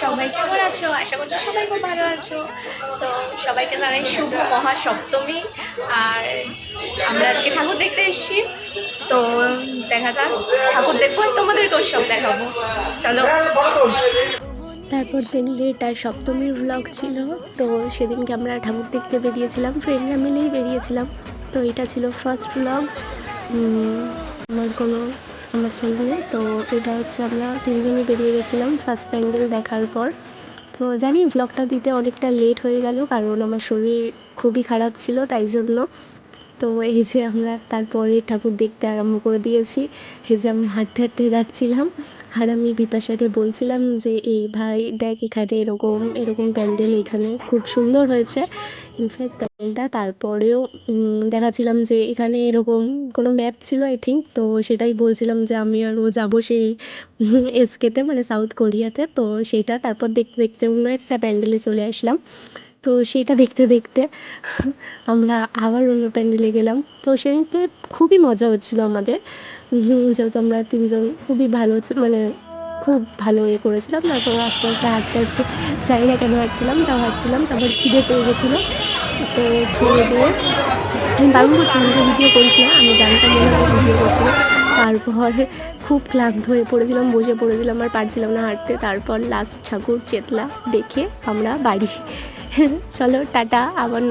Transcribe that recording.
সবাই কেমন আছো? আশা করছি সবাই খুব ভালো আছো। তো সবাইকে জানাই শুভ মহাসপ্তমী। আর আমরা আজকে ঠাকুর দেখতে এসেছি। তো দেখা যাক, ঠাকুর দেখবো আর তোমাদেরকেও সব দেখাবো। চলো। তারপর দিন লেট আর সপ্তমীর ব্লগ ছিল। তো সেদিনকে আমরা ঠাকুর দেখতে বেরিয়েছিলাম, ফ্রেন্ডরা মিলেই বেরিয়েছিলাম। তো এটা ছিল ফার্স্ট ব্লগ আমার চ্যানেলে। তো এটা হচ্ছে আমরা তিনজনই বেরিয়ে গেছিলাম ফার্স্ট প্যান্ডেল দেখার পর। তো জানি ব্লগটা দিতে অনেকটা লেট হয়ে গেল, কারণ আমার শরীর খুবই খারাপ ছিল, তাই জন্য। তো এই যে আমরা তারপরে ঠাকুর দেখতে আরম্ভ করে দিয়েছি। এই যে আমি হাঁটতে হাঁটতে যাচ্ছিলাম, আর আমি বিপাশাকে বলছিলাম যে এই ভাই দেখ, এখানে এরকম এরকম প্যান্ডেল, এখানে খুব সুন্দর হয়েছে ইনফ্যাক্ট প্যান্ডেলটা। তারপরেও দেখাচ্ছিলাম যে এখানে এরকম কোনো ম্যাপ ছিল আই থিঙ্ক, তো সেটাই বলছিলাম যে আমি আরও যাবো সেই এসকেতে, মানে সাউথ কোরিয়াতে। তো সেটা তারপর দেখতে দেখতে অন্য একটা প্যান্ডেলে চলে আসলাম। তো সেটা দেখতে দেখতে আমরা আবার অন্য প্যান্ডেলে গেলাম। তো সেদিনকে খুবই মজা হচ্ছিলো আমাদের, যেহেতু আমরা তিনজন খুবই ভালো মানে খুব ভালো করেছিলাম। তারপর আস্তে আস্তে হাঁটতে হাঁটতে জানি না কেন হাঁটছিলাম, তাও হাঁটছিলাম। তারপর খিদে পেয়ে গেছিলো, তো খেয়ে দিয়ে আমি বারণ করছিলাম যে ভিডিও করিস না, আমি জানতাম মনে হয় ভিডিও করছিলো। তারপর খুব ক্লান্ত হয়ে পড়েছিলাম, বসে পড়েছিলাম, আর পারছিলাম না হাঁটতে। তারপর লাস্ট ঠাকুর চেতলা দেখে আমরা বাড়ি। চলো টাটা, আবার